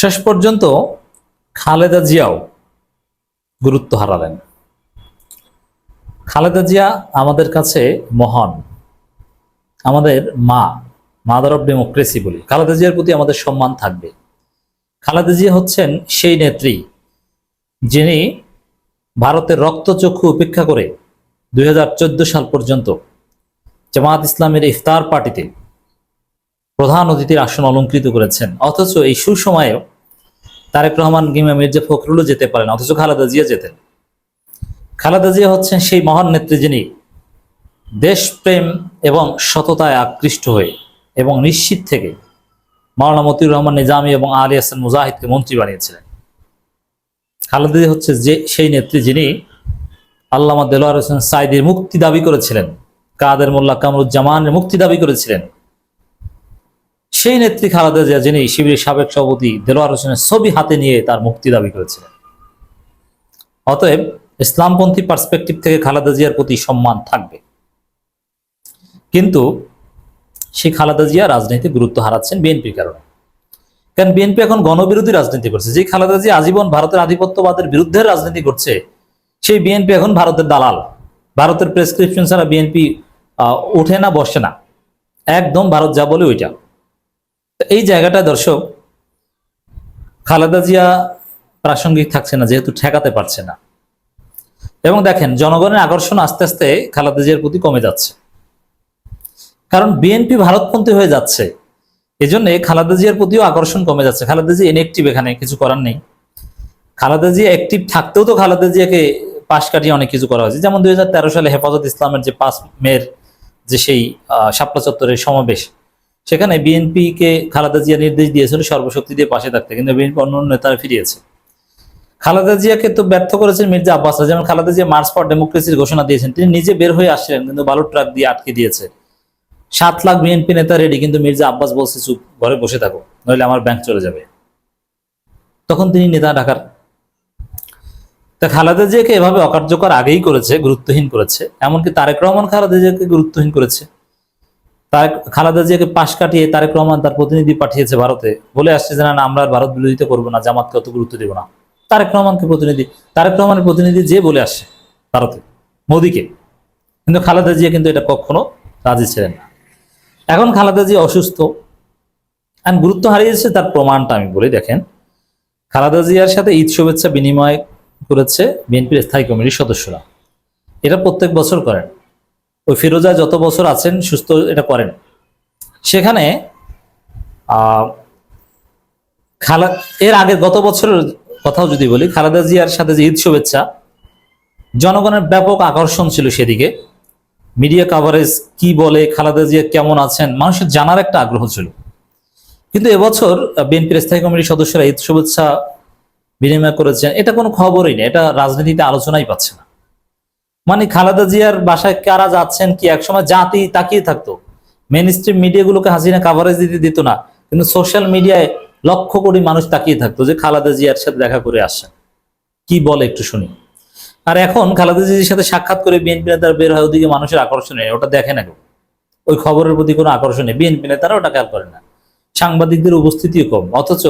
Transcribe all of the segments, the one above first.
শেষ পর্যন্ত খালেদা জিয়াও গুরুত্ব হারালেন। খালেদা জিয়া আমাদের কাছে মহান, আমাদের মা, মাদার অফ ডেমোক্রেসি বলি। খালেদা জিয়ার প্রতি আমাদের সম্মান থাকবে। খালেদা জিয়া হচ্ছেন সেই নেত্রী যিনি ভারতের রক্তচক্ষু উপেক্ষা করে 2014 সাল পর্যন্ত জামাত ইসলামের ইফতার পার্টিতে প্রধান অতিথির আসন অলঙ্কৃত করেছেন। অথচ এই সুসময়েও তারেক রহমান কিংবা মির্জা ফখরুলও যেতে পারেন, অথচ খালেদা জিয়া যেতেন। খালেদা জিয়া হচ্ছেন সেই মহান নেত্রী যিনি দেশপ্রেম এবং সততায় আকৃষ্ট হয়ে এবং নিশ্চিত থেকে মাওলানা মতিউর রহমান নিজামী এবং আলী হাসান মুজাহিদকে মন্ত্রী বানিয়েছিলেন। খালেদা জিয়া হচ্ছে যে সেই নেত্রী যিনি আল্লামা দেলোয়ার হোসেন সাঈদীর মুক্তি দাবি করেছিলেন, কাদের মোল্লা কামরুজ্জামানের মুক্তি দাবি করেছিলেন। সেই নেত্রী খালেদা জিয়া যিনি শিবিরের সাবেক সভাপতি দেলোয়ার হোসেনের ছবি হাতে নিয়ে তার মুক্তি দাবি করেছিলেন। অতএব ইসলামপন্থী পার্সপেক্টিভ থেকে খালেদা জিয়ার প্রতি সম্মান থাকবে। কিন্তু সেই খালেদা জিয়া রাজনীতি গুরুত্ব হারাচ্ছেন বিএনপির কারণে। কারণ বিএনপি এখন গণবিরোধী রাজনীতি করছে। যে খালেদা জিয়া আজীবন ভারতের আধিপত্যবাদের বিরুদ্ধে রাজনীতি করছে, সেই বিএনপি এখন ভারতের দালাল। ভারতের প্রেসক্রিপশন ছাড়া বিএনপি ওঠে না, বসে না, একদম ভারত যা বলে ওইটা। এই জায়গাটা দর্শক খালেদা জিয়া প্রাসঙ্গিক থাকছে না, যেহেতু ঠেকাতে পারছে না। এবং দেখেন জনগণের আকর্ষণ আস্তে আস্তে খালেদা জিয়ার প্রতি কমে যাচ্ছে, কারণ বিএনপি ভারতপন্থী হয়ে যাচ্ছে। এই জন্য খালেদা জিয়ার প্রতিও আকর্ষণ কমে যাচ্ছে। খালেদা জিয়া ইনএক্টিভ, এখানে কিছু করার নেই। খালেদা জিয়া অ্যাক্টিভ থাকতেও তো খালেদা জিয়াকে পাশ কাটিয়ে অনেক কিছু করা হয়েছে। যেমন 2013 সালে হেফাজত ইসলামের যে 5 মের যে সেই শাপলা চত্বরের সমাবেশ, সেখানে বিএনপিকে খালেদা জিয়া নির্দেশ দিয়েছিল সর্বশক্তি দিয়ে পাশে থাকতে, কিন্তু বিএনপি অন্য নেতারা ফিরিয়েছে। খালেদা জিয়াকে তো ব্যর্থ করেছেন মির্জা আব্বাস। যেমন খালেদা জিয়া মার্চ ফর ডেমোক্রেসির ঘোষণা দিয়েছেন, তিনি নিজে বের হয়ে আসছিলেন, কিন্তু বালুর ট্রাক দিয়ে আটকে দিয়েছে। 7 লাখ বিএনপি নেতা রেডি, কিন্তু মির্জা আব্বাস বলছে চুপ, ঘরে বসে থাকো, নইলে আমার ব্যাংক চলে যাবে। তখন তিনি নেতা ডাকার। তা খালেদা জিয়াকে এভাবে অকার্যকর আগেই করেছে, গুরুত্বহীন করেছে। এমনকি তারেক রহমান খালেদা জিয়াকে গুরুত্বহীন করেছে। খালেদা জিয়াকে পাশ কাটিয়ে তারেক রহমান তার প্রতিনিধি পাঠিয়েছে ভারতে, বলে আসছে যে না, আমরা ভারত বিরোধিতা করবো না, জামাতকে অত গুরুত্ব দেবো না। তারেক রহমানের প্রতিনিধি যে বলে আসছে ভারতে মোদীকে। কিন্তু খালেদা জিয়া কিন্তু এটা কখনো রাজি ছিলেন না। এখন খালেদা জিয়া অসুস্থ আর গুরুত্ব হারিয়েছে, তার প্রমাণটা আমি বলি। দেখেন, খালেদা জিয়ার সাথে ঈদ শুভেচ্ছা বিনিময় করেছে বিএনপির স্থায়ী কমিটির সদস্যরা। এটা প্রত্যেক বছর করেন। ওই ফিরোজা যত বছর আছেন সুস্থ এটা করেন। সেখানে এর আগে গত বছরের কথাও যদি বলি, খালেদা জিয়ার সাথে যে ঈদ শুভেচ্ছা, জনগণের ব্যাপক আকর্ষণ ছিল সেদিকে। মিডিয়া কাভারেজ কি বলে, খালেদা জিয়া কেমন আছেন, মানুষের জানার একটা আগ্রহ ছিল। কিন্তু এবছর বিএনপির স্থায়ী কমিটির সদস্যরা ঈদ শুভেচ্ছা বিনিময় করেছেন, এটা কোনো খবরই নেই, এটা রাজনীতিতে আলোচনাই পাচ্ছে না। মানে খালেদা জিয়ার বাসায় কারা যাচ্ছেন কি, একসময় জাতি তাকিয়ে থাকতো। মেইন স্ট্রিম মিডিয়াগুলোকে হাসিনা কাভারেজ দিত না, কিন্তু সোশ্যাল মিডিয়ায় লক্ষ কোটি মানুষ তাকিয়ে থাকতো যে খালেদা জিয়ার সাথে দেখা করে আসছেন, কি বলে একটু শুনি। আর এখন খালেদা জিয়ার সাথে সাক্ষাৎ করে বিএনপি নেতারা বের হয়, ওদিকে মানুষের আকর্ষণ নেই, ওটা দেখে না কেউ। ওই খবরের প্রতি কোনো আকর্ষণ নেই, বিএনপি নেতারা ওটা খেয়াল করে না। সাংবাদিকদের উপস্থিতিও কম, অথচ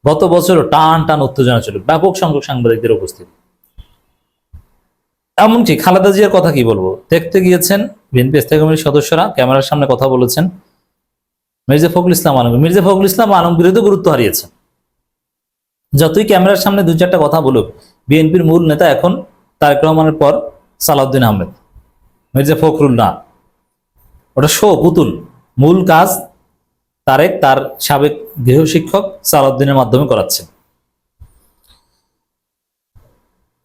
গত বছরও টান টান উত্তেজনা ছিল, ব্যাপক সংখ্যক সাংবাদিকদের উপস্থিতি। এমনকি খালেদা জিয়ার কথা কি বলবো, দেখতে গিয়েছেন বিএনপি স্থায়ী কমিটির সদস্যরা, ক্যামেরার সামনে কথা বলেছেন মির্জা ফখরুল ইসলাম আলমগীর তো গুরুত্ব হারিয়েছেন। যতই ক্যামেরার সামনে 2-4টা কথা বলুক, বিএনপির মূল নেতা এখন তারেক রহমানের পর সালাউদ্দিন আহমেদ, মির্জা ফখরুল না। ওটা শো, পুতুল। মূল কাজ তারেক তার সাবেক গৃহশিক্ষক সালাউদ্দিনের মাধ্যমে করাচ্ছেন।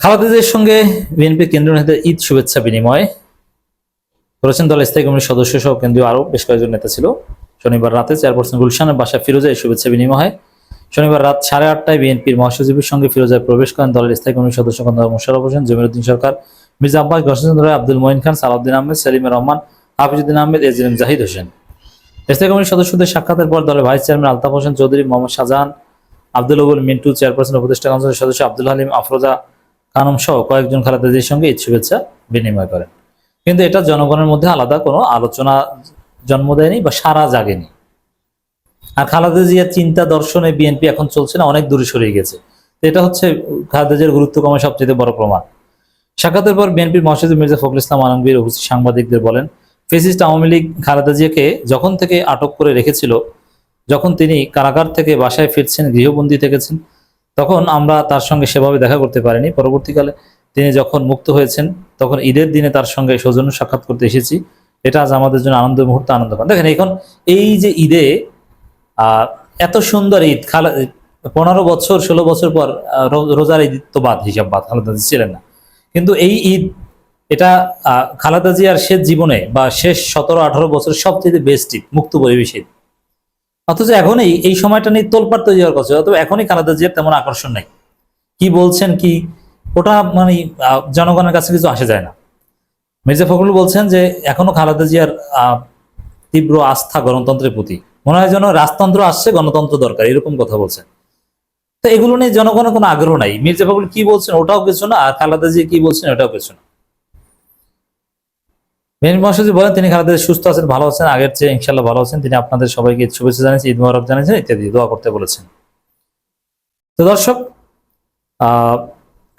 খালেদা জিয়ার সঙ্গে বিএনপি কেন্দ্রীয় নেতাদের ঈদ শুভেচ্ছা বিনিময় করেছেন দলের স্থায়ী কমিটির সদস্য সহ কেন্দ্রীয় আরো বেশ কয়েকজন নেতা ছিল। শনিবার রাতে চেয়ারপারসন গুলশানের বাসায় ফিরোজা এই শুভেচ্ছা বিনিময় হয়। শনিবার রাত 8:30টায় বিএনপির মহাসচিবের সঙ্গে ফিরোজায় প্রবেশ করেন দলের স্থায়ী কমিটির সদস্য মোশাররফ হোসেন, জমিরুদ্দিন সরকার, মির্জা আব্বাস, গসচন্দ্র রায়, আব্দুল মঈন খান, সালাউদ্দিন আহমেদ, সেলিমে রহমান, হাফিজউদ্দিন আহমেদ, এজিএম জাহিদ হোসেন। স্থায়ী কমিটির সদস্যদের সাক্ষাতের পর দলের vice chairman Altaf Hossain Chowdhury, Mohammad Shahjahan, Abdul Abul Mintu, chairperson উপদেষ্টা কাউন্সিলের সদস্য আব্দুল হালিম, আফরোজা খানম সহ কয়েকজন খালেদা জিয়ার সঙ্গে ঈদ শুভেচ্ছা বিনিময় করেন। কিন্তু এটা জনগণের মধ্যে আলাদা কোনো আলোচনা জন্ম দেয়নি বা সারা জাগেনি। আর খালেদা জিয়ার চিন্তা দর্শনে বিএনপি এখন চলছে না, অনেক দূরে সরে গেছে। তো এটা হচ্ছে খালেদা জিয়ার গুরুত্ব কমে সবচেয়ে বড় প্রমাণ। সাক্ষাতের পর বিএনপির মহাসচিব মির্জা ফখরুল ইসলাম আলমগীর উপস্থিত সাংবাদিকদের বলেন, ফ্যাসিস্ট আওয়ামী লীগ খালেদা জিয়াকে যখন থেকে আটক করে রেখেছিল, যখন তিনি কারাগার থেকে বাসায় ফিরছেন, গৃহবন্দী থেকেছেন, তখন আমরা তার সঙ্গে সেভাবে দেখা করতে পারিনি। পরবর্তীকালে তিনি যখন মুক্ত হয়েছেন, তখন ঈদের দিনে তার সঙ্গে সৌজন্য সাক্ষাৎ করতে এসেছি। এটা আজ আমাদের জন্য আনন্দের মুহূর্ত, আনন্দ পান। দেখেন এখন এই যে ঈদে এত সুন্দর ঈদ, 15 বছর 16 বছর পর রোজার ঈদ তো বাদ, হিসাব বাদ, খালেদা জিয়া ছিলেন না, কিন্তু এই ঈদ এটা খালেদা জিয়ার শেষ জীবনে বা শেষ 17-18 বছর সবচেয়ে বেস্ট ঈদ, মুক্ত পরিবেশ ঈদ। অথচ এখন এই সময়টা নিয়ে তোলপাড় তৈরি হওয়ার কথা, অথবা এখনই খালেদা জিয়ার তেমন আকর্ষণ নাই। কি বলছেন কি ওটা মানে জনগণের কাছে কিছু আসে যায় না। মির্জা ফখরুল বলছেন যে এখনো খালেদা জিয়ার তীব্র আস্থা গণতন্ত্রের প্রতি, মনে হয় যেন রাজতন্ত্র আসছে, গণতন্ত্র দরকার, এরকম কথা বলছেন। তো এগুলো নিয়ে জনগণের কোনো আগ্রহ নাই। মির্জা ফখরুল কি বলছেন ওটাও কিছু না, আর খালেদা জিয়া কি বলছেন ওটাও কিছু না। বিএনপি মহাসচিব বলেন, তিনি খালেদা জিয়া সুস্থ আছেন, ভালো আছেন, আগের চেয়ে ইনশাল্লাহ ভালো আছেন। তিনি আপনাদের সবাইকে শুভেচ্ছা জানিয়েছেন, ঈদ মোবারক জানিয়েছেন, ইত্যাদি দোয়া করতে বলেছেন। তো দর্শক,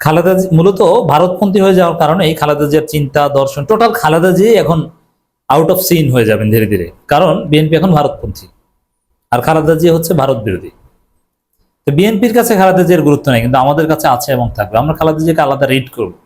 খালেদা মূলত ভারতপন্থী হয়ে যাওয়ার কারণে এই খালেদা জিয়ার চিন্তা দর্শন টোটাল খালেদা জিয়া এখন আউট অফ সিন হয়ে যাবেন ধীরে ধীরে, কারণ বিএনপি এখন ভারতপন্থী আর খালেদা জিয়া হচ্ছে ভারত বিরোধী। তো বিএনপির কাছে খালেদা জিয়ার গুরুত্ব নেই, কিন্তু আমাদের কাছে আছে এবং থাকবে। আমরা খালেদা জিয়াকে আলাদা রিড করবো।